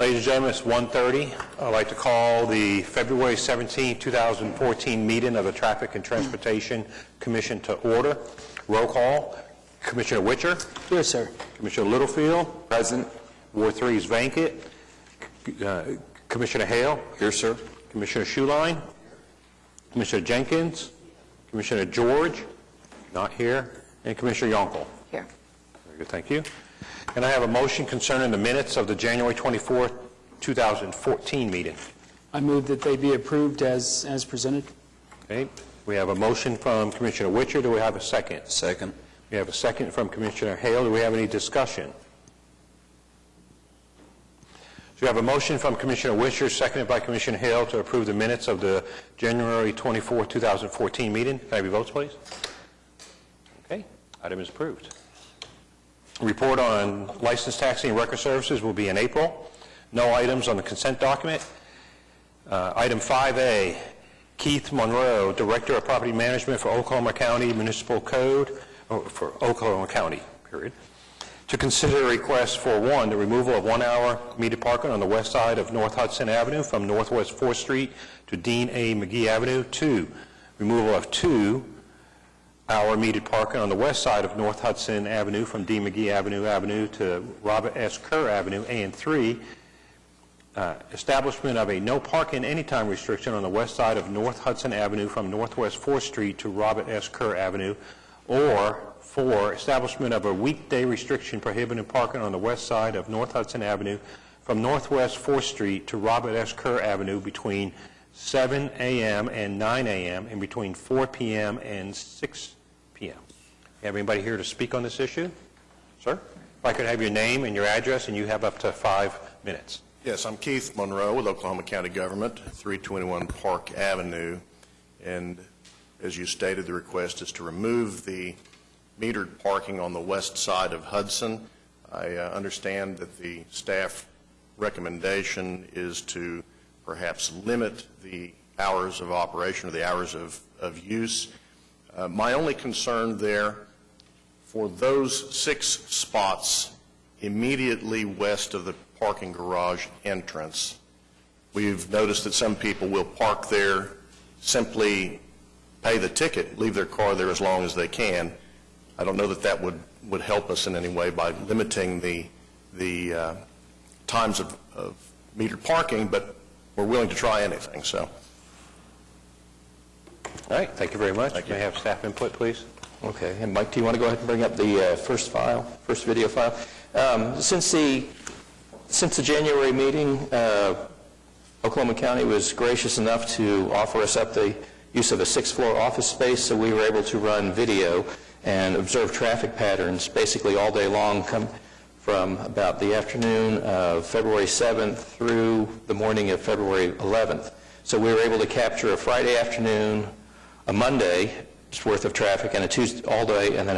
Ladies and gentlemen, it's 1:30. I'd like to call the February 17, 2014 meeting of the Traffic and Transportation Commission to order. Roll call. Commissioner Witcher. Here, sir. Commissioner Littlefield. Present. Ward 3 is vacant. Commissioner Hale. Here, sir. Commissioner Schuline. Commissioner Jenkins. Commissioner George. Not here. And Commissioner Yonkel. Here. Very good, thank you. And I have a motion concerning the minutes of the January 24, 2014 meeting. I move that they be approved as presented. Okay. We have a motion from Commissioner Witcher. Do we have a second? Second. We have a second from Commissioner Hale. Do we have any discussion? So we have a motion from Commissioner Witcher, seconded by Commissioner Hale, to approve the minutes of the January 24, 2014 meeting. Can I have your votes, please? Okay. Item is approved. Report on license, taxing, and record services will be in April. No items on the consent document. Item 5A, Keith Monroe, Director of Property Management for Oklahoma County Municipal Code, for Oklahoma County, period, to consider a request for, 1, the removal of 1 hour metered parking on the west side of North Hudson Avenue from Northwest 4th Street to Dean A. McGee Avenue. 2, removal of 2 hour metered parking on the west side of North Hudson Avenue from D. McGee Avenue to Robert S. Kerr Avenue. And 3, establishment of a no parking anytime restriction on the west side of North Hudson Avenue from Northwest 4th Street to Robert S. Kerr Avenue. Or 4, establishment of a weekday restriction prohibiting parking on the west side of North Hudson Avenue from Northwest 4th Street to Robert S. Kerr Avenue between 7 a.m. and 9 a.m. and between 4 p.m. and 6 p.m. Have anybody here to speak on this issue? Sir? If I could have your name and your address, and you have up to 5 minutes. Yes, I'm Keith Monroe with Oklahoma County Government, 321 Park Avenue. And as you stated, the request is to remove the metered parking on the west side of Hudson. I understand that the staff recommendation is to perhaps limit the hours of operation or the hours of use. My only concern there, for those 6 spots immediately west of the parking garage entrance, we've noticed that some people will park there, simply pay the ticket, leave their car there as long as they can. I don't know that that would help us in any way by limiting the times of metered parking, but we're willing to try anything. So, All right, thank you very much. Thank you. May I have staff input, please? Okay, and Mike, do you want to go ahead and bring up the first video file? Since the January meeting, Oklahoma County was gracious enough to offer us up the use of a 6th-floor office space, so we were able to run video and observe traffic patterns basically all day long, from about the afternoon of February 7th through the morning of February 11th. So we were able to capture a Friday afternoon, a Monday's worth of traffic, and a Tuesday all day, and then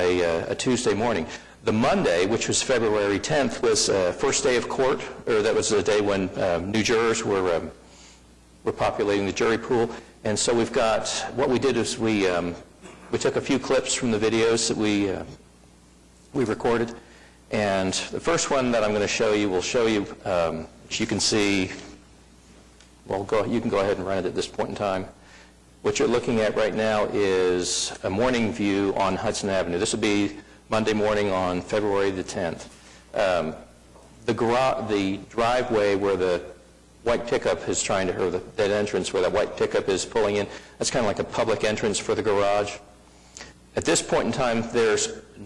a Tuesday morning. The Monday, which was February 10th, was first day of court, or that was the day when new jurors were populating the jury pool. And so we've got, what we did is we took a few clips from the videos that we recorded. And the first one that I'm going to show you will show you, as you can see, well, you can go ahead and run it at this point in time. What you're looking at right now is a morning view on Hudson Avenue. This will be Monday morning on February the 10th. The driveway where the white pickup is or that entrance where that white pickup is pulling in, that's kind of like a public entrance for the garage. At this point in time,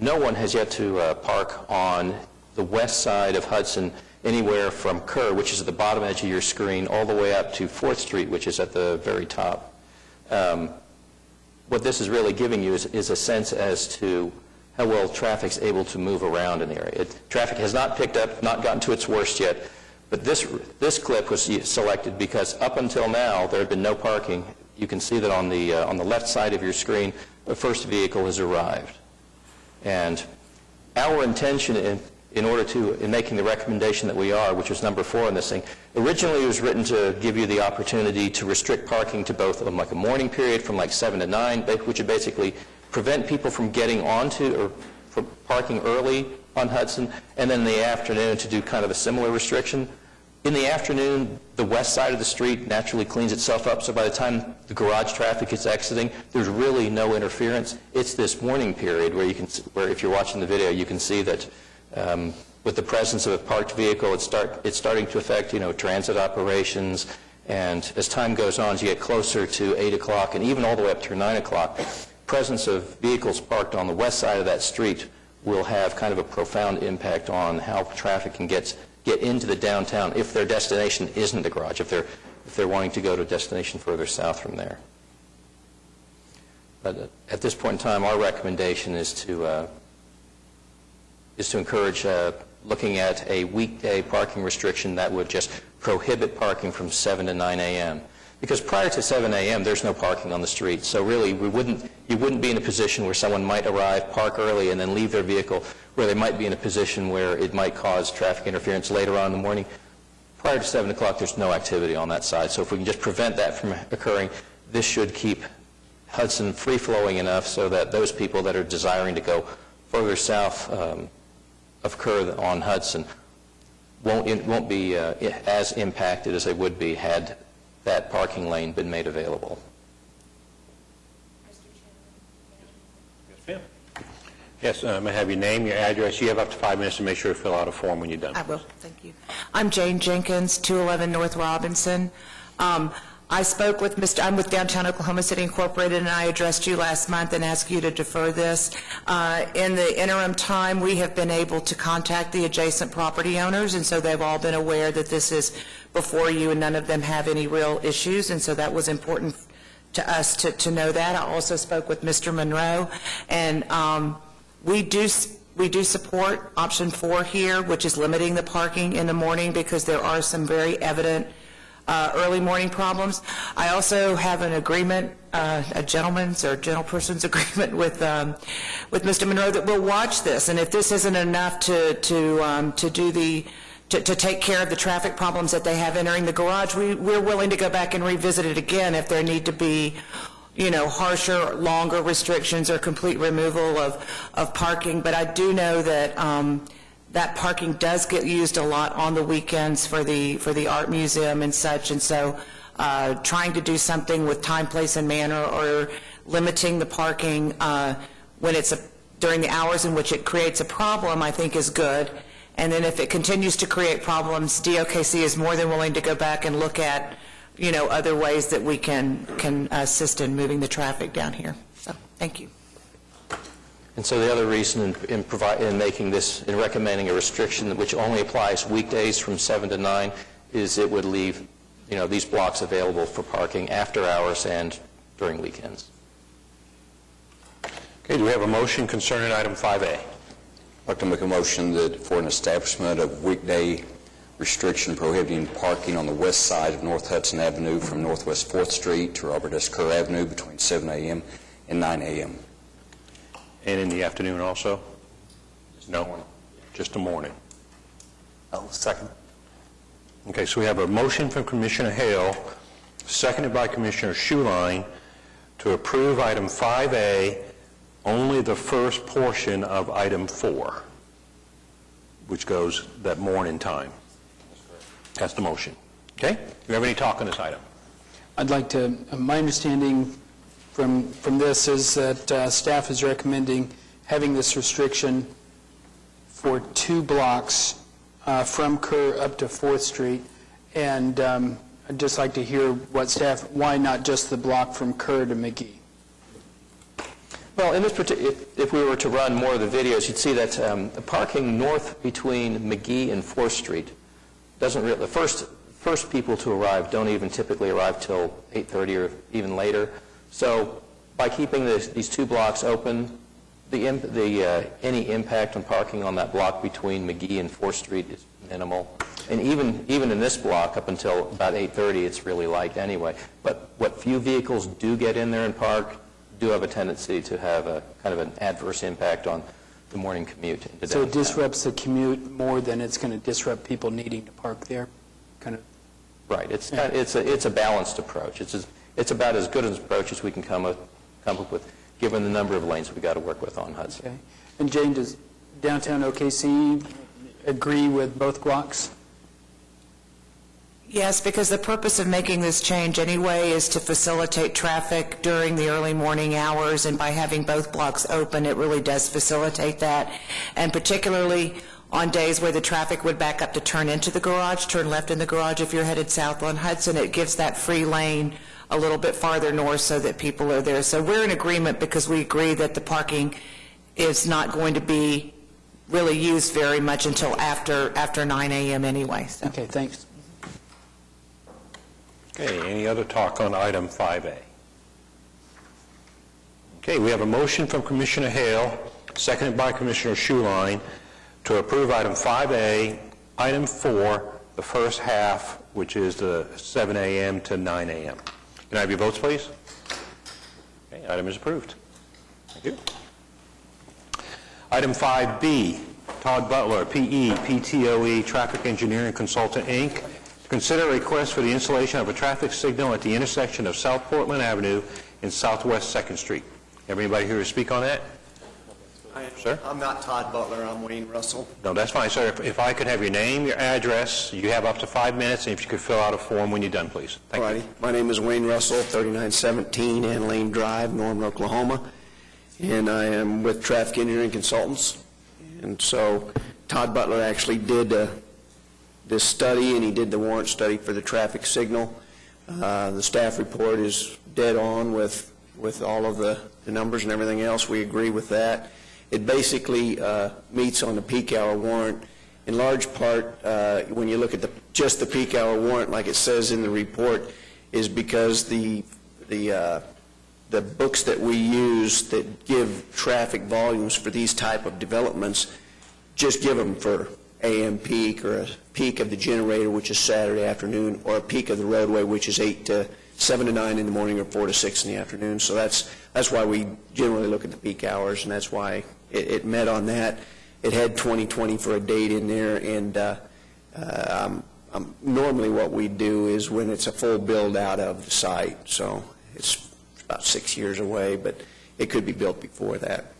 no one has yet to park on the west side of Hudson, anywhere from Kerr, which is at the bottom edge of your screen, all the way up to 4th Street, which is at the very top. What this is really giving you is a sense as to how well traffic's able to move around in the area. Traffic has not picked up, not gotten to its worst yet, but this clip was selected because up until now there had been no parking. You can see that on the left side of your screen, the first vehicle has arrived. And our intention in making the recommendation that we are, which was number 4 on this thing, originally it was written to give you the opportunity to restrict parking to both like a morning period from like 7 to 9, which would basically prevent people from getting onto or from parking early on Hudson, and then in the afternoon to do kind of a similar restriction. In the afternoon, the west side of the street naturally cleans itself up, so by the time the garage traffic is exiting, there's really no interference. It's this morning period where where if you're watching the video, you can see that with the presence of a parked vehicle, it's starting to affect, transit operations. And as time goes on, as you get closer to 8 o'clock and even all the way up to 9 o'clock, presence of vehicles parked on the west side of that street will have kind of a profound impact on how traffic can get into the downtown if their destination isn't the garage, if they're wanting to go to a destination further south from there. But at this point in time, our recommendation is to encourage looking at a weekday parking restriction that would just prohibit parking from 7 to 9 a.m. Because prior to 7 a.m., there's no parking on the street. So really, you wouldn't be in a position where someone might arrive, park early, and then leave their vehicle, where they might be in a position where it might cause traffic interference later on in the morning. Prior to 7 o'clock, there's no activity on that side. So if we can just prevent that from occurring, this should keep Hudson free-flowing enough so that those people that are desiring to go further south of Kerr on Hudson won't be as impacted as they would be had that parking lane been made available. Yes, may I have your name, your address? You have up to 5 minutes to make sure to fill out a form when you're done. I will, thank you. I'm Jane Jenkins, 211 North Robinson. I spoke with I'm with Downtown Oklahoma City Incorporated, and I addressed you last month and asked you to defer this. In the interim time, we have been able to contact the adjacent property owners, and so they've all been aware that this is before you, and none of them have any real issues, and so that was important to us to know that. I also spoke with Mr. Monroe, and we do support option 4 here, which is limiting the parking in the morning because there are some very evident early morning problems. I also have an agreement, a gentleman's or gentleperson's agreement with Mr. Monroe that we'll watch this, and if this isn't enough to take care of the traffic problems that they have entering the garage, we're willing to go back and revisit it again if there need to be harsher, longer restrictions or complete removal of parking. But I do know that that parking does get used a lot on the weekends for the art museum and such, and so trying to do something with time, place, and manner, or limiting the parking when it's during the hours in which it creates a problem, I think is good. And then if it continues to create problems, DOKC is more than willing to go back and look at other ways that we can assist in moving the traffic down here. So, thank you. And so the other reason in recommending a restriction which only applies weekdays from 7 to 9 is it would leave, these blocks available for parking after hours and during weekends. Okay, do we have a motion concerning item 5A? I'd like to make a motion that for an establishment of weekday restriction prohibiting parking on the west side of North Hudson Avenue from Northwest 4th Street to Robert S. Kerr Avenue between 7 a.m. and 9 a.m. And in the afternoon also? No, just the morning. I'll second. Okay, so we have a motion from Commissioner Hale, seconded by Commissioner Schuline, to approve item 5A, only the first portion of item 4, which goes that morning time. That's the motion. Okay? Do you have any talk on this item? I'd like to, my understanding from this is that staff is recommending having this restriction for 2 blocks from Kerr up to 4th Street, and I'd just like to hear why not just the block from Kerr to McGee? Well, in this if we were to run more of the videos, you'd see that the parking north between McGee and 4th Street doesn't really, the first people to arrive don't even typically arrive till 8:30 or even later. So by keeping these 2 blocks open, any impact on parking on that block between McGee and 4th Street is minimal. And even in this block up until about 8:30, it's really light anyway. But what few vehicles do get in there and park do have a tendency to have a kind of an adverse impact on the morning commute into So it downtown. disrupts the commute more than it's going to disrupt people needing to park there? Kind of. Right. It's a balanced approach. It's about as good an approach as we can come up with, given the number of lanes we've got to work with on Hudson. Okay. And Jane, does downtown OKC agree with both blocks? Yes, because the purpose of making this change anyway is to facilitate traffic during the early morning hours, and by having both blocks open, it really does facilitate that. And particularly on days where the traffic would back up to turn into the garage, turn left in the garage if you're headed south on Hudson, it gives that free lane a little bit farther north so that people are there. So we're in agreement because we agree that the parking is not going to be really used very much until after 9 a.m. anyway. So. Okay, thanks. Okay, any other talk on item 5A? Okay, we have a motion from Commissioner Hale, seconded by Commissioner Schuline, to approve item 5A, item 4, the first half, which is the 7 a.m. to 9 a.m. Can I have your votes, please? Okay, item is approved. Thank you. Item 5B, Todd Butler, PE, PTOE, Traffic Engineering Consultant, Inc., to consider a request for the installation of a traffic signal at the intersection of South Portland Avenue and Southwest 2nd Street. Have anybody here to speak on that? Sir? I'm not Todd Butler, I'm Wayne Russell. No, that's fine, sir. If I could have your name, your address, you have up to 5 minutes, and if you could fill out a form when you're done, please. Thank you. Alrighty. My name is Wayne Russell, 3917 Ann Lane Drive, Norman, Oklahoma, and I am with Traffic Engineering Consultants. And so Todd Butler actually did this study, and he did the warrant study for the traffic signal. The staff report is dead on with all of the numbers and everything else. We agree with that. It basically meets on the peak hour warrant. In large part, when you look at just the peak hour warrant, like it says in the report, is because the books that we use that give traffic volumes for these type of developments just give them for AM peak, or a peak of the generator, which is Saturday afternoon, or a peak of the roadway, which is 7 to 9 in the morning or 4 to 6 in the afternoon. So that's why we generally look at the peak hours, and that's why it met on that. It had 2020 for a date in there, and normally what we do is when it's a full build out of the site. So it's about 6 years away, but it could be built before that.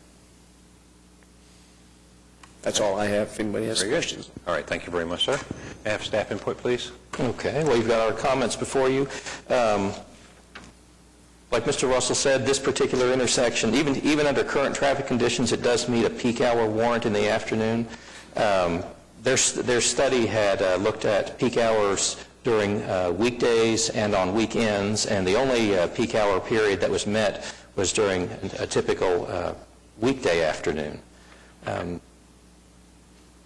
That's all I have. If anybody has questions. All right, thank you very much, sir. May I have staff input, please? Okay, well, you've got our comments before you. Like Mr. Russell said, this particular intersection, even under current traffic conditions, it does meet a peak hour warrant in the afternoon. Their study had looked at peak hours during weekdays and on weekends, and the only peak hour period that was met was during a typical weekday afternoon.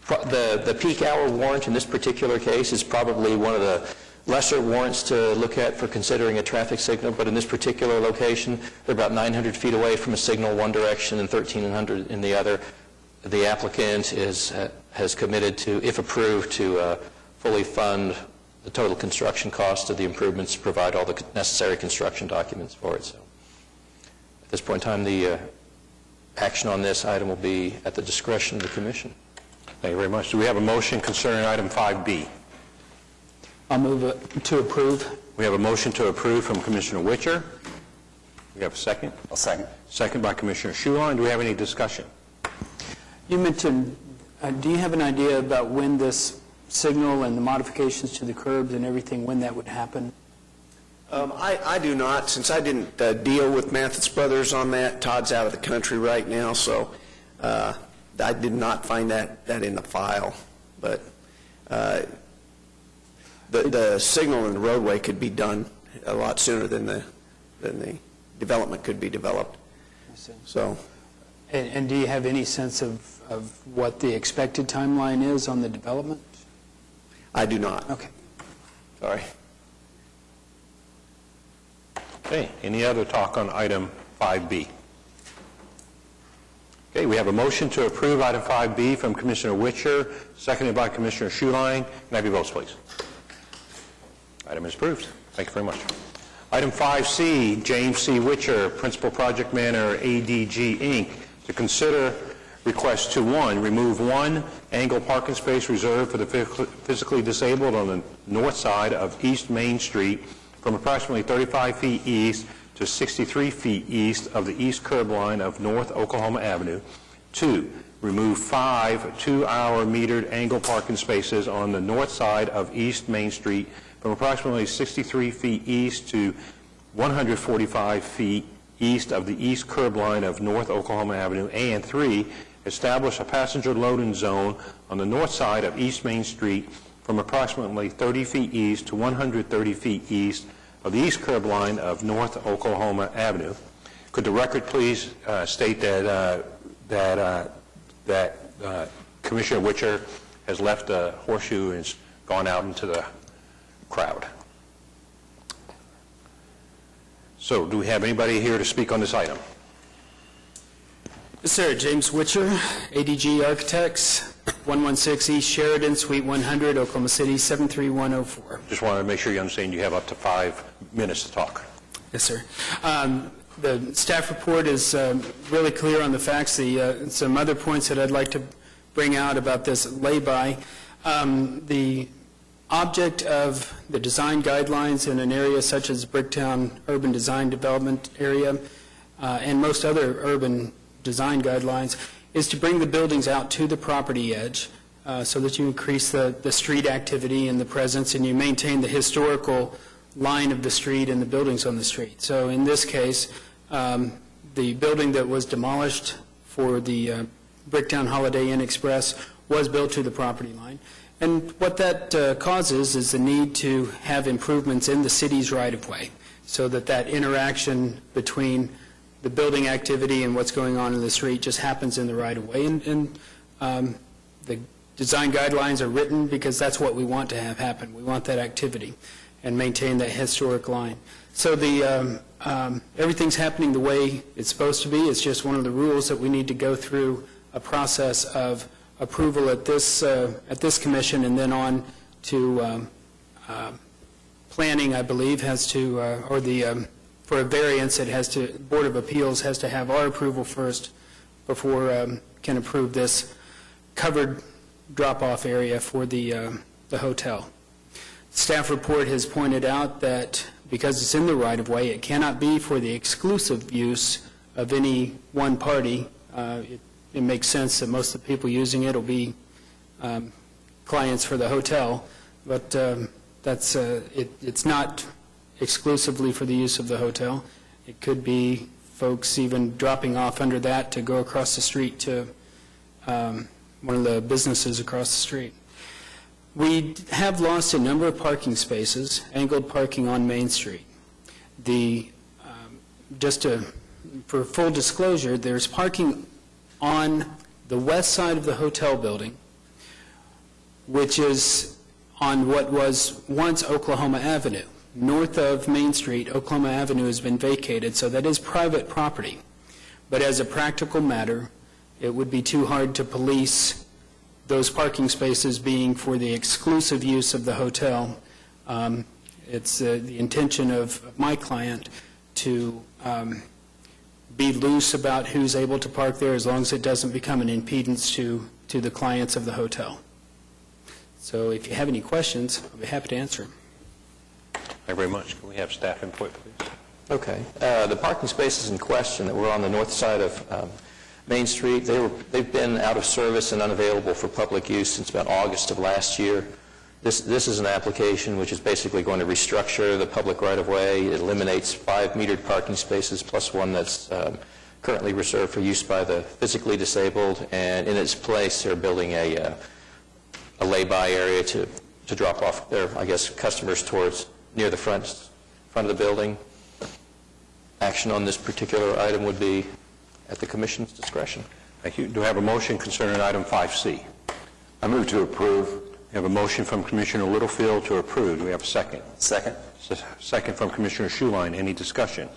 The peak hour warrant in this particular case is probably one of the lesser warrants to look at for considering a traffic signal, but in this particular location, they're about 900 feet away from a signal one direction and 1,300 in the other. The applicant has committed to, if approved, to fully fund the total construction cost of the improvements, provide all the necessary construction documents for it. So at this point in time, the action on this item will be at the discretion of the Commission. Thank you very much. Do we have a motion concerning item 5B? I'll move it to approve. We have a motion to approve from Commissioner Witcher. We have a second? I'll second. Second by Commissioner Schuline. Do we have any discussion? You mentioned, do you have an idea about when this signal and the modifications to the curbs and everything, when that would happen? I do not. Since I didn't deal with Mathis Brothers on that, Todd's out of the country right now, so I did not find that in the file. But the signal in the roadway could be done a lot sooner than the development could be developed. So, And do you have any sense of what the expected timeline is on the development? I do not. Okay. Sorry. Okay, any other talk on item 5B? Okay, we have a motion to approve item 5B from Commissioner Witcher, seconded by Commissioner Schuline. Can I have your votes, please? Item is approved. Thank you very much. Item 5C, James C. Witcher, Principal Project Manager, ADG, Inc., to consider request to, 1, remove one angle parking space reserved for the physically disabled on the north side of East Main Street from approximately 35 feet east to 63 feet east of the east curb line of North Oklahoma Avenue. 2, remove 5 two-hour metered angle parking spaces on the north side of East Main Street from approximately 63 feet east to 145 feet east of the east curb line of North Oklahoma Avenue, and 3, establish a passenger loading zone on the north side of East Main Street from approximately 30 feet east to 130 feet east of the east curb line of North Oklahoma Avenue. Could the record please state that Commissioner Witcher has left the horseshoe and has gone out into the crowd? So, do we have anybody here to speak on this item? Yes, sir. James Witcher, ADG Architects, 116 East Sheridan, Suite 100, Oklahoma City, 73104. Just wanted to make sure you understand you have up to 5 minutes to talk. Yes, sir. The staff report is really clear on the facts. Some other points that I'd like to bring out about this lay-by. The object of the design guidelines in an area such as Bricktown Urban Design Development Area and most other urban design guidelines is to bring the buildings out to the property edge so that you increase the street activity and the presence, and you maintain the historical line of the street and the buildings on the street. So in this case, the building that was demolished for the Bricktown Holiday Inn Express was built to the property line. And what that causes is the need to have improvements in the city's right-of-way so that that interaction between the building activity and what's going on in the street just happens in the right-of-way. And the design guidelines are written because that's what we want to have happen. We want that activity and maintain that historic line. So everything's happening the way it's supposed to be. It's just one of the rules that we need to go through a process of approval at this commission, and then on to planning, I believe, has to, or for a variance, it has to, Board of Appeals has to have our approval first before can approve this covered drop-off area for the hotel. Staff report has pointed out that because it's in the right-of-way, it cannot be for the exclusive use of any one party. It makes sense that most of the people using it will be clients for the hotel, but it's not exclusively for the use of the hotel. It could be folks even dropping off under that to go across the street to one of the businesses across the street. We have lost a number of parking spaces, angled parking on Main Street. For full disclosure, there's parking on the west side of the hotel building, which is on what was once Oklahoma Avenue. North of Main Street, Oklahoma Avenue has been vacated, so that is private property. But as a practical matter, it would be too hard to police those parking spaces being for the exclusive use of the hotel. It's the intention of my client to be loose about who's able to park there as long as it doesn't become an impedance to the clients of the hotel. So if you have any questions, I'll be happy to answer them. Thank you very much. Can we have staff input, please? Okay. The parking spaces in question that were on the north side of Main Street, they've been out of service and unavailable for public use since about August of last year. This is an application which is basically going to restructure the public right-of-way. It eliminates 5 metered parking spaces plus one that's currently reserved for use by the physically disabled, and in its place they're building a lay-by area to drop off their, I guess, customers towards near the front of the building. Action on this particular item would be at the Commission's discretion. Thank you. Do I have a motion concerning item 5C? I move to approve. We have a motion from Commissioner Littlefield to approve. Do we have a second? Second. Second from Commissioner Schuline. Any discussion?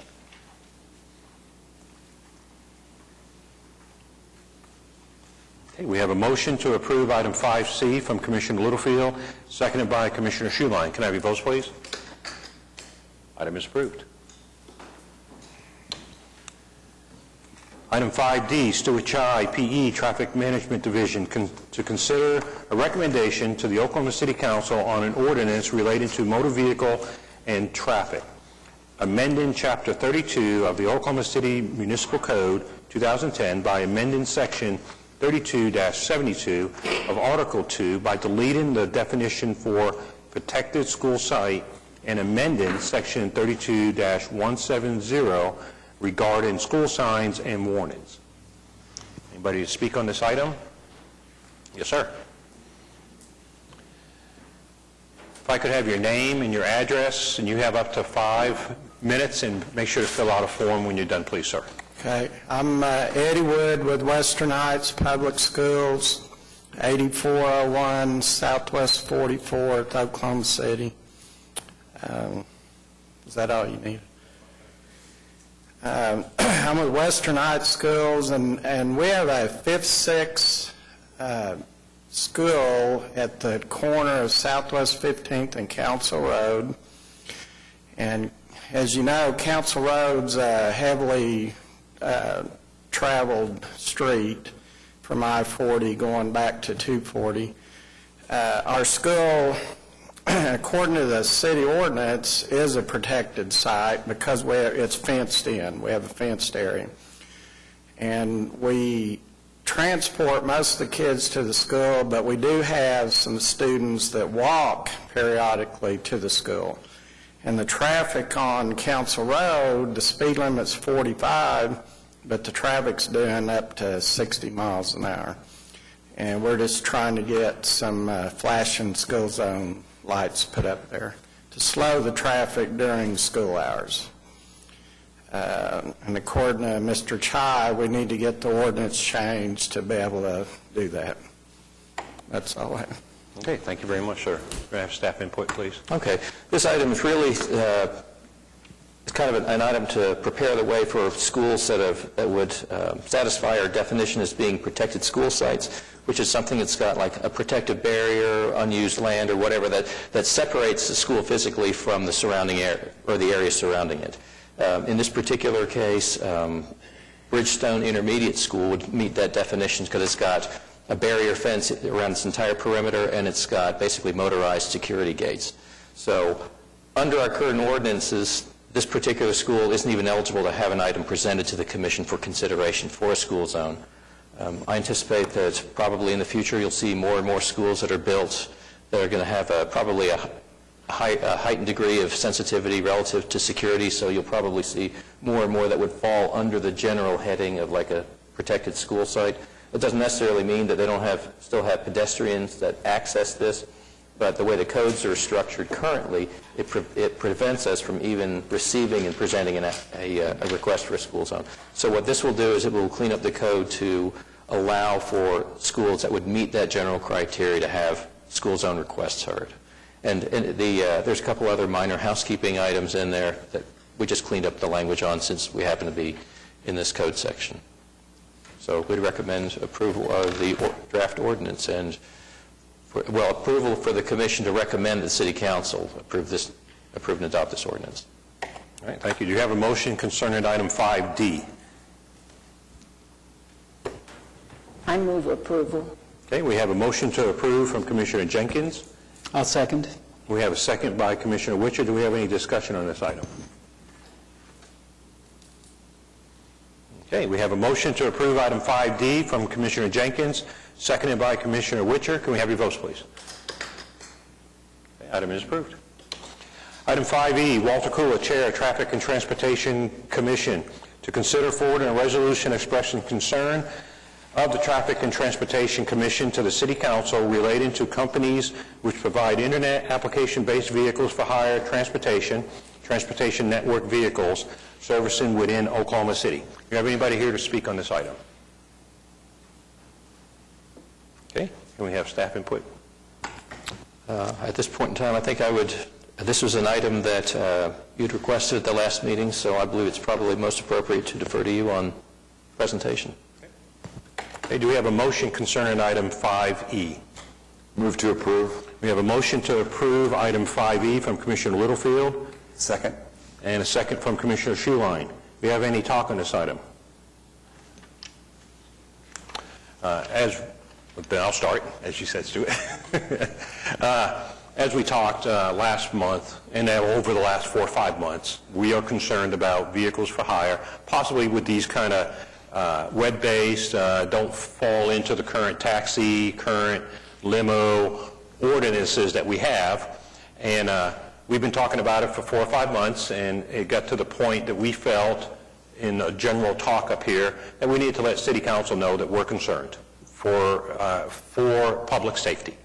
Okay, we have a motion to approve item 5C from Commissioner Littlefield, seconded by Commissioner Schuline. Can I have your votes, please? Item is approved. Item 5D, Stuart Chai, PE, Traffic Management Division, to consider a recommendation to the Oklahoma City Council on an ordinance relating to motor vehicle and traffic, amending Chapter 32 of the Oklahoma City Municipal Code 2010 by amending Section 32-72 of Article 2 by deleting the definition for protected school site and amending Section 32-170 regarding school signs and warnings. Anybody to speak on this item? Yes, sir. If I could have your name and your address, and you have up to 5 minutes, and make sure to fill out a form when you're done, please, sir. Okay, I'm Eddie Wood with Western Heights Public Schools, 8401 Southwest 44th, Oklahoma City. Is that all you need? I'm with Western Heights Schools, and we have a 5th, 6th school at the corner of Southwest 15th and Council Road. And as you know, Council Road's a heavily traveled street from I-40 going back to 240. Our school, according to the city ordinance, is a protected site because it's fenced in. We have a fenced area. And we transport most of the kids to the school, but we do have some students that walk periodically to the school. And the traffic on Council Road, the speed limit's 45, but the traffic's doing up to 60 miles an hour. And we're just trying to get some flashing school zone lights put up there to slow the traffic during school hours. And according to Mr. Chai, we need to get the ordinance changed to be able to do that. That's all I have. Okay, thank you very much, sir. Can I have staff input, please? Okay. This item is really it's kind of an item to prepare the way for schools that would satisfy our definition as being protected school sites, which is something that's got like a protective barrier, unused land, or whatever that separates the school physically from the surrounding area or the area surrounding it. In this particular case, Bridgestone Intermediate School would meet that definition because it's got a barrier fence around its entire perimeter, and it's got basically motorized security gates. So under our current ordinances, this particular school isn't even eligible to have an item presented to the Commission for consideration for a school zone. I anticipate that probably in the future you'll see more and more schools that are built that are going to have probably a heightened degree of sensitivity relative to security, so you'll probably see more and more that would fall under the general heading of like a protected school site. It doesn't necessarily mean that they don't still have pedestrians that access this, but the way the codes are structured currently, it prevents us from even receiving and presenting a request for a school zone. So what this will do is it will clean up the code to allow for schools that would meet that general criteria to have school zone requests heard. And there's a couple other minor housekeeping items in there that we just cleaned up the language on since we happen to be in this code section. So we'd recommend approval of the draft ordinance and, approval for the Commission to recommend the City Council approve and adopt this ordinance. All right, thank you. Do you have a motion concerning item 5D? I move approval. Okay, we have a motion to approve from Commissioner Jenkins. I'll second. We have a second by Commissioner Witcher. Do we have any discussion on this item? Okay, we have a motion to approve item 5D from Commissioner Jenkins, seconded by Commissioner Witcher. Can we have your votes, please? Okay, item is approved. Item 5E, Walter Kula, Chair, Traffic and Transportation Commission, to consider forwarding a resolution expressing concern of the Traffic and Transportation Commission to the City Council relating to companies which provide Internet application-based vehicles for hire transportation network vehicles servicing within Oklahoma City. Do you have anybody here to speak on this item? Okay, can we have staff input? At this point in time, I think this was an item that you'd requested at the last meeting, so I believe it's probably most appropriate to defer to you on presentation. Okay, do we have a motion concerning item 5E? Move to approve. We have a motion to approve item 5E from Commissioner Littlefield. Second. And a second from Commissioner Schuline. Do we have any talk on this item? Then I'll start, as you said, Stuart. As we talked last month, and over the last 4 or 5 months, we are concerned about vehicles for hire, possibly with these kind of web-based, don't fall into the current taxi, current limo ordinances that we have. And we've been talking about it for 4 or 5 months, and it got to the point that we felt in a general talk up here that we needed to let City Council know that we're concerned for public safety,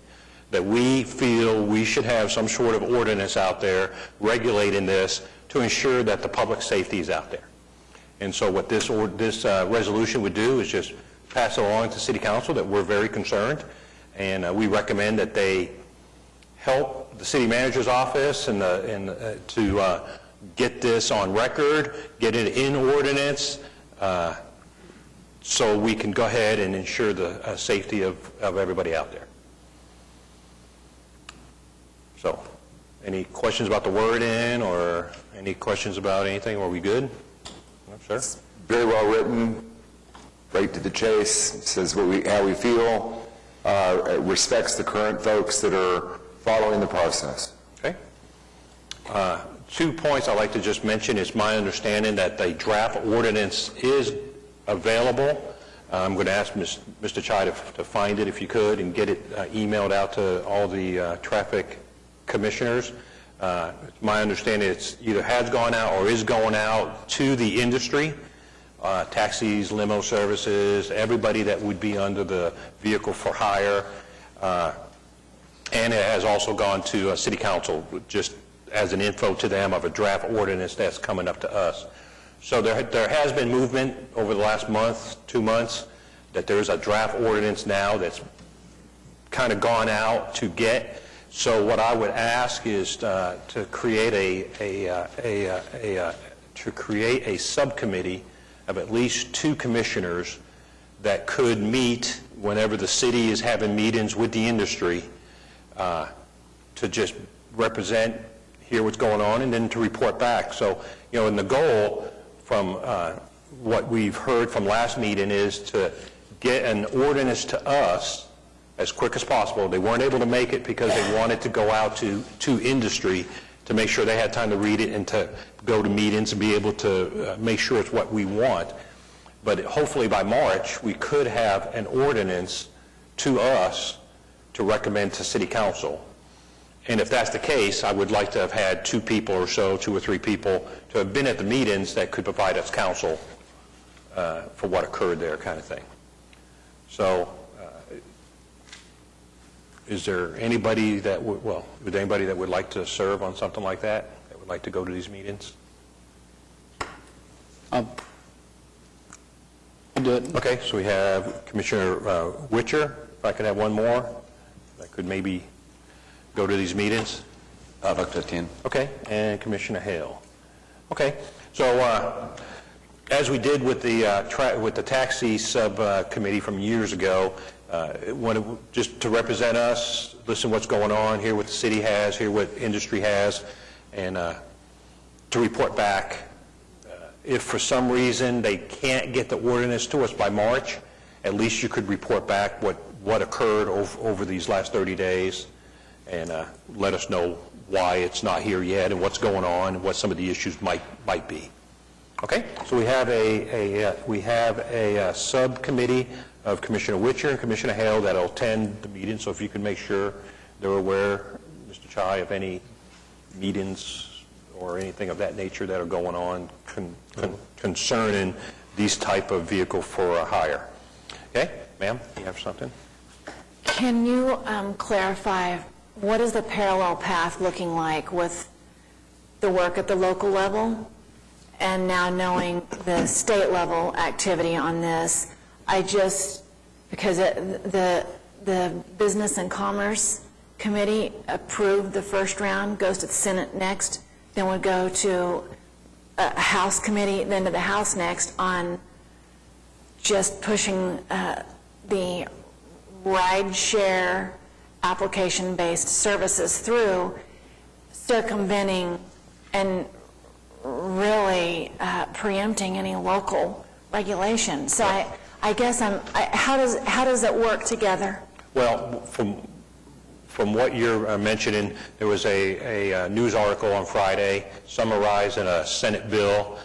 that we feel we should have some sort of ordinance out there regulating this to ensure that the public safety is out there. And so what this resolution would do is just pass it along to City Council that we're very concerned, and we recommend that they help the city manager's office to get this on record, get it in ordinance, so we can go ahead and ensure the safety of everybody out there. So, any questions about the wording, or any questions about anything? Are we good? Sure. Very well written, right to the chase, says how we feel, it respects the current folks that are following the process. Okay. 2 points I'd like to just mention. It's my understanding that the draft ordinance is available. I'm going to ask Mr. Chai to find it if you could and get it emailed out to all the traffic commissioners. My understanding it's either has gone out or is going out to the industry, taxis, limo services, everybody that would be under the vehicle for hire, and it has also gone to City Council just as an info to them of a draft ordinance that's coming up to us. So there has been movement over the last month, 2 months, that there's a draft ordinance now that's kind of gone out to get. So what I would ask is to create a subcommittee of at least 2 commissioners that could meet whenever the city is having meetings with the industry, to just represent, hear what's going on, and then to report back. So, and the goal from what we've heard from last meeting is to get an ordinance to us as quick as possible. They weren't able to make it because they wanted to go out to industry to make sure they had time to read it and to go to meetings and be able to make sure it's what we want. But hopefully by March, we could have an ordinance to us to recommend to City Council. And if that's the case, I would like to have had 2 people or so, 2 or 3 people, to have been at the meetings that could provide us counsel for what occurred there, kind of thing. So, is there anybody that would like to serve on something like that would like to go to these meetings? I'll do it. Okay, so we have Commissioner Witcher. If I could have one more, that could maybe go to these meetings. I'd like to attend. Okay, and Commissioner Hale. Okay, so as we did with the taxi subcommittee from years ago, just to represent us, listen what's going on, hear what the city has, hear what industry has, and to report back. If for some reason they can't get the ordinance to us by March, at least you could report back what occurred over these last 30 days and let us know why it's not here yet and what's going on and what some of the issues might be. Okay, so we have a subcommittee of Commissioner Witcher and Commissioner Hale that will attend the meeting. So if you can make sure they're aware, Mr. Chai, of any meetings or anything of that nature that are going on concerning these type of vehicle for a hire. Okay, ma'am, you have something? Can you clarify, what is the parallel path looking like with the work at the local level and now knowing the state level activity on this? Because the Business and Commerce Committee approved the first round, goes to the Senate next, then would go to a House committee, then to the House next on just pushing the ride-share application-based services through, circumventing and really preempting any local regulation. So I guess how does it work together? Well, from what you're mentioning, there was a news article on Friday summarizing a Senate bill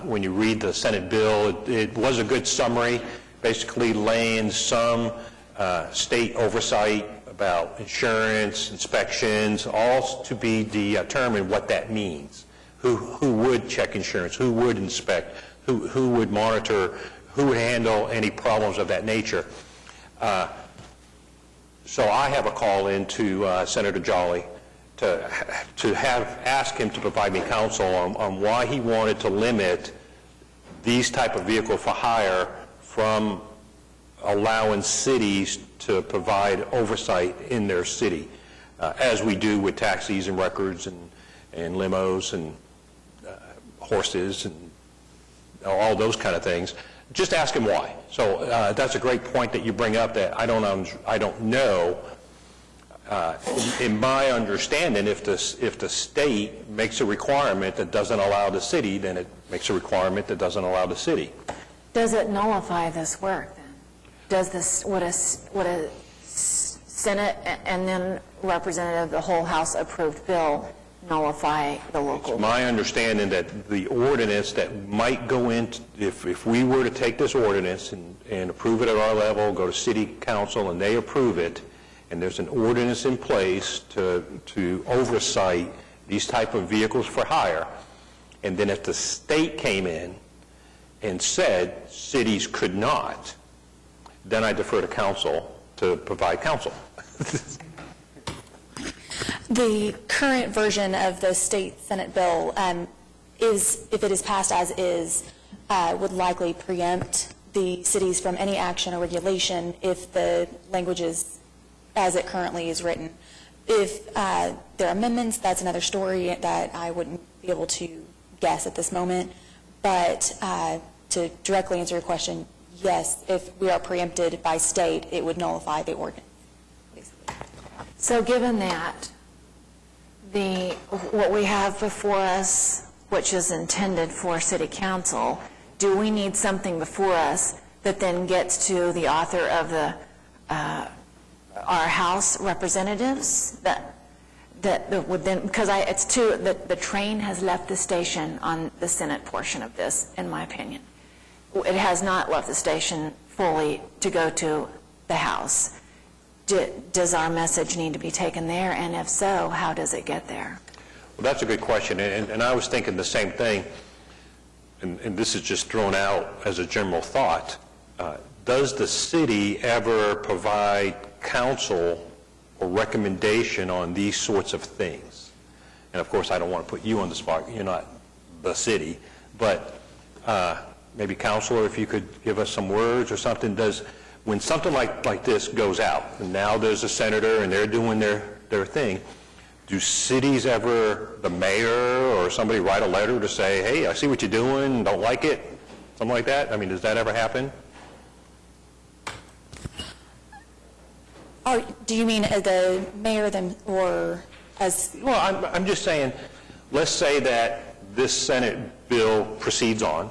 When you read the Senate bill, it was a good summary, basically laying some state oversight about insurance, inspections, all to be determined what that means. Who would check insurance, who would inspect, who would monitor, who would handle any problems of that nature. So I have a call in to Senator Jolly to ask him to provide me counsel on why he wanted to limit these type of vehicles for hire from allowing cities to provide oversight in their city, as we do with taxis and records and limos and horses and all those kind of things. Just ask him why. So that's a great point that you bring up that I don't know. In my understanding, if the state makes a requirement that doesn't allow the city, then it makes a requirement that doesn't allow the city. Does it nullify this work, then? Would a Senate and then representative, the whole House approved bill nullify the local? It's my understanding that the ordinance that might go in, if we were to take this ordinance and approve it at our level, go to city council and they approve it, and there's an ordinance in place to oversight these type of vehicles for hire, and then if the state came in and said cities could not, then I defer to council to provide counsel. The current version of the state Senate bill is, if it is passed as is, would likely preempt the cities from any action or regulation if the language is as it currently is written. If there are amendments, that's another story that I wouldn't be able to guess at this moment. But to directly answer your question, yes, if we are preempted by state, it would nullify the ordinance. So given that, what we have before us, which is intended for city council, do we need something before us that then gets to the author of our House representatives that would then, because the train has left the station on the Senate portion of this, in my opinion. It has not left the station fully to go to the House. Does our message need to be taken there? And if so, how does it get there? Well, that's a good question, and I was thinking the same thing, and this is just thrown out as a general thought. Does the city ever provide counsel or recommendation on these sorts of things? And of course, I don't want to put you on the spot. You're not the city, but maybe counselor, if you could give us some words or something. When something like this goes out, and now there's a senator and they're doing their thing, do cities ever, the mayor or somebody, write a letter to say, hey, I see what you're doing, don't like it, something like that? I mean, does that ever happen? Oh, do you mean the mayor or as? Well, I'm just saying, let's say that this Senate bill proceeds on,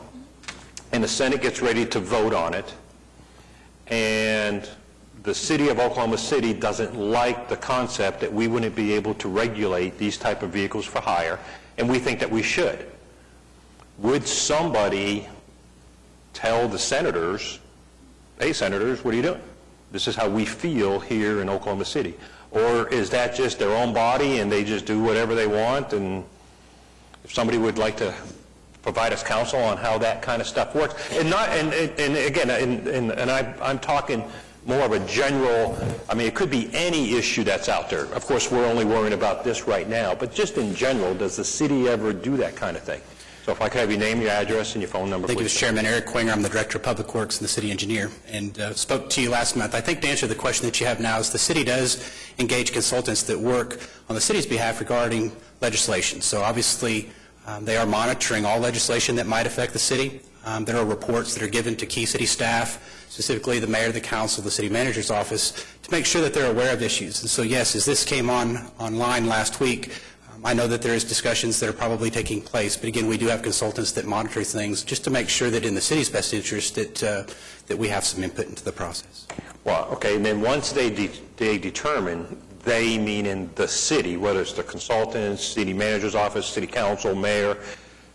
and the Senate gets ready to vote on it, and the city of Oklahoma City doesn't like the concept that we wouldn't be able to regulate these type of vehicles for hire, and we think that we should. Would somebody tell the senators, hey, senators, what are you doing? This is how we feel here in Oklahoma City. Or is that just their own body and they just do whatever they want? And if somebody would like to provide us counsel on how that kind of stuff works. And I'm talking more of a general, I mean, it could be any issue that's out there. Of course, we're only worrying about this right now, but just in general, does the city ever do that kind of thing? So if I could have your name, your address, and your phone number, Thank you, please. Mr. Chairman. Eric Quinger. I'm the Director of Public Works and the City Engineer, and spoke to you last month. I think to answer the question that you have now is the city does engage consultants that work on the city's behalf regarding legislation. So obviously, they are monitoring all legislation that might affect the city. There are reports that are given to key city staff, specifically the mayor, the council, the city manager's office, to make sure that they're aware of issues. And so yes, as this came online last week, I know that there is discussions that are probably taking place, but again, we do have consultants that monitor things just to make sure that in the city's best interest that we have some input into the process. Well, okay, and then once they determine, they mean in the city, whether it's the consultants, city manager's office, city council, mayor,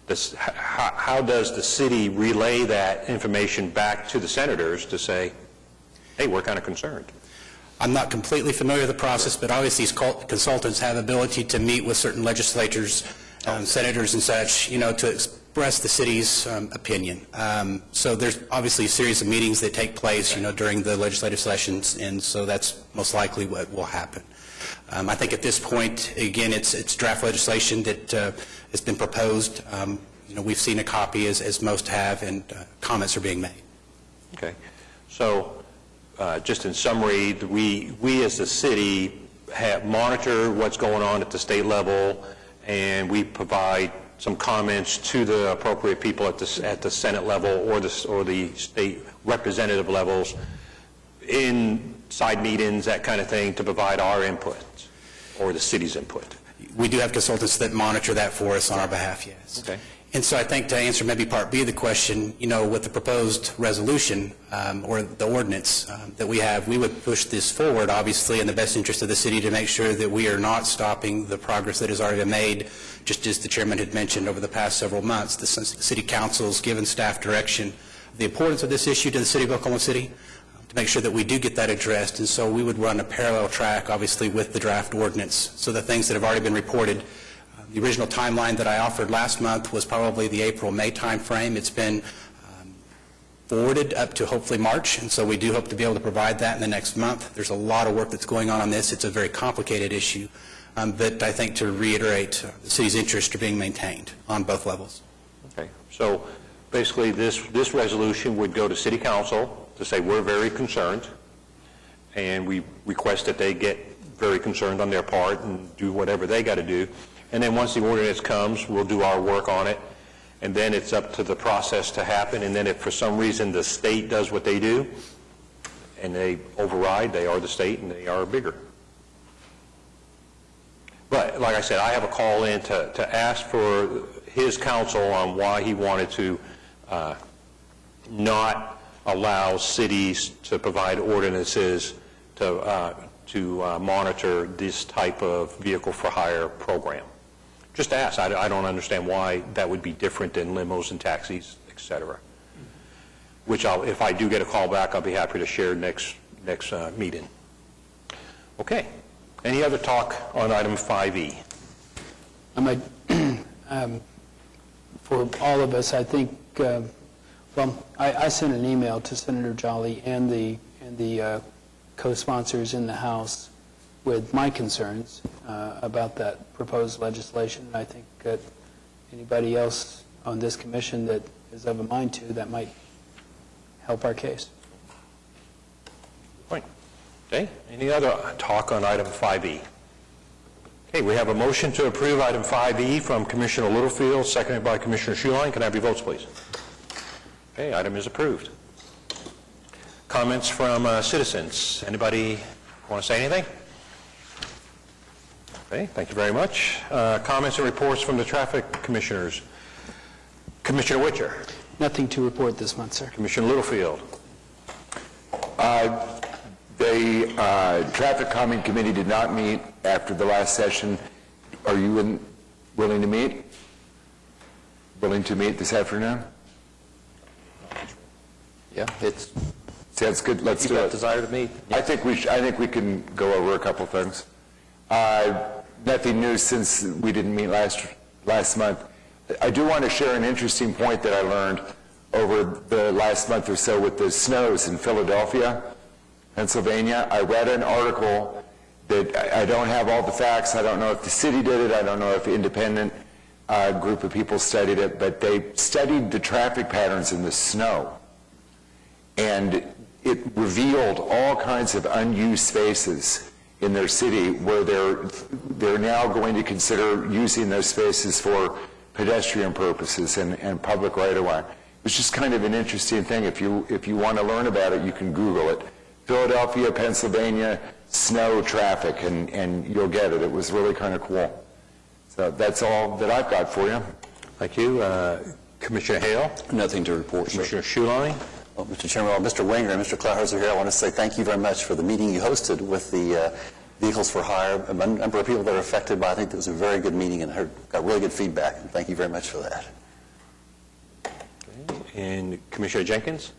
how does the city relay that information back to the senators to say, hey, we're kind of concerned? I'm not completely familiar with the process, but obviously these consultants have ability to meet with certain legislators, senators and such, to express the city's opinion. So there's obviously a series of meetings that take place, during the legislative sessions, and so that's most likely what will happen. I think at this point, again, it's draft legislation that has been proposed. We've seen a copy, as most have, and comments are being made. Okay. So just in summary, we as the city monitor what's going on at the state level, and we provide some comments to the appropriate people at the Senate level or the state representative levels in side meetings, that kind of thing, to provide our input or the city's input. We do have consultants that monitor that for us on our behalf, yes. Okay. And so I think to answer maybe part B of the question, with the proposed resolution or the ordinance that we have, we would push this forward, obviously, in the best interest of the city to make sure that we are not stopping the progress that has already been made, just as the chairman had mentioned over the past several months. The city council's given staff direction the importance of this issue to the city of Oklahoma City to make sure that we do get that addressed. And so we would run a parallel track, obviously, with the draft ordinance. So the things that have already been reported, the original timeline that I offered last month was probably the April-May timeframe. It's been forwarded up to hopefully March, and so we do hope to be able to provide that in the next month. There's a lot of work that's going on this. It's a very complicated issue, but I think, to reiterate, the city's interests are being maintained on both levels. Okay. So basically, this resolution would go to city council to say we're very concerned, and we request that they get very concerned on their part and do whatever they got to do. And then once the ordinance comes, we'll do our work on it, and then it's up to the process to happen. And then if for some reason the state does what they do and they override, they are the state and they are bigger. But like I said, I have a call in to ask for his counsel on why he wanted to not allow cities to provide ordinances to monitor this type of vehicle for hire program. Just ask. I don't understand why that would be different than limos and taxis, et cetera. Which if I do get a call back, I'll be happy to share next meeting. Okay. Any other talk on item 5E? For all of us, I think, I sent an email to Senator Jolly and the co-sponsors in the House with my concerns about that proposed legislation. I think that anybody else on this commission that is of a mind to, that might help our case. Point. Okay. Any other talk on item 5E? Okay, we have a motion to approve item 5E from Commissioner Littlefield, seconded by Commissioner Schuline. Can I have your votes, please? Okay, item is approved. Comments from citizens. Anybody want to say anything? Okay, thank you very much. Comments and reports from the traffic commissioners. Commissioner Witcher. Nothing to report this month, sir. Commissioner Littlefield. The Traffic Calming Committee did not meet after the last session. Are you willing to meet? Willing to meet this afternoon? Yeah, Sounds good. Let's do it. desire to meet. I think we can go over a couple things. Nothing new since we didn't meet last month. I do want to share an interesting point that I learned over the last month or so with the snows in Philadelphia, Pennsylvania. I read an article that I don't have all the facts. I don't know if the city did it. I don't know if an independent group of people studied it, but they studied the traffic patterns in the snow. And it revealed all kinds of unused spaces in their city where they're now going to consider using those spaces for pedestrian purposes and public right-of-way. It's just kind of an interesting thing. If you want to learn about it, you can Google it. Philadelphia, Pennsylvania, snow traffic, and you'll get it. It was really kind of cool. So that's all that I've got for you. Thank you. Commissioner Hale. Nothing to report, sir. Commissioner Schuline. Well, Mr. Chairman, while Mr. Wenger and Mr. Clauhauser are here, I want to say thank you very much for the meeting you hosted with the vehicles for hire. A number of people that are affected by, I think it was a very good meeting and got really good feedback. And thank you very much for that. And Commissioner Jenkins?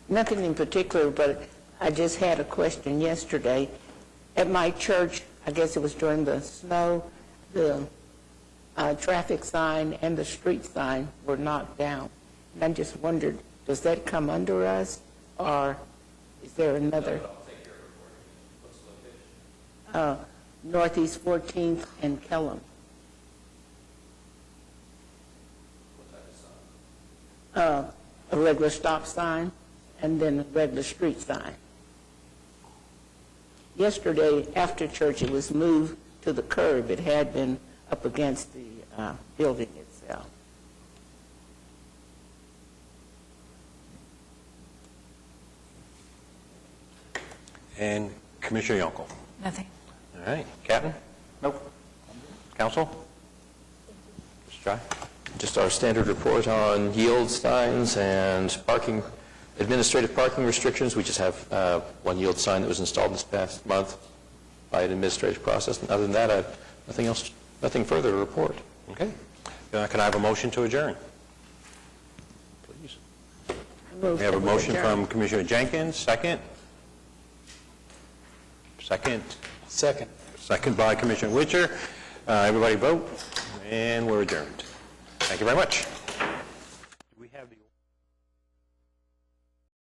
Nothing in particular, but I just had a question yesterday. At my church, I guess it was during the snow, the traffic sign and the street sign were knocked down. And I just wondered, does that come under us, or is there another? Northeast 14th and Kellum. A regular stop sign and then a regular street sign. Yesterday, after church, it was moved to the curb. It had been up against the building itself. And Commissioner Yonkel? Nothing. All right. Captain? Nope. Council? Mr. Dry? Just our standard report on yield signs and parking, administrative parking restrictions. We just have one yield sign that was installed this past month by an administrative process. And other than that, I have nothing else, nothing further to report. Okay. Can I have a motion to adjourn? Please. We have a motion from Commissioner Jenkins. Second? Second? Second. Second by Commissioner Witcher. Everybody vote, and we're adjourned. Thank you very much.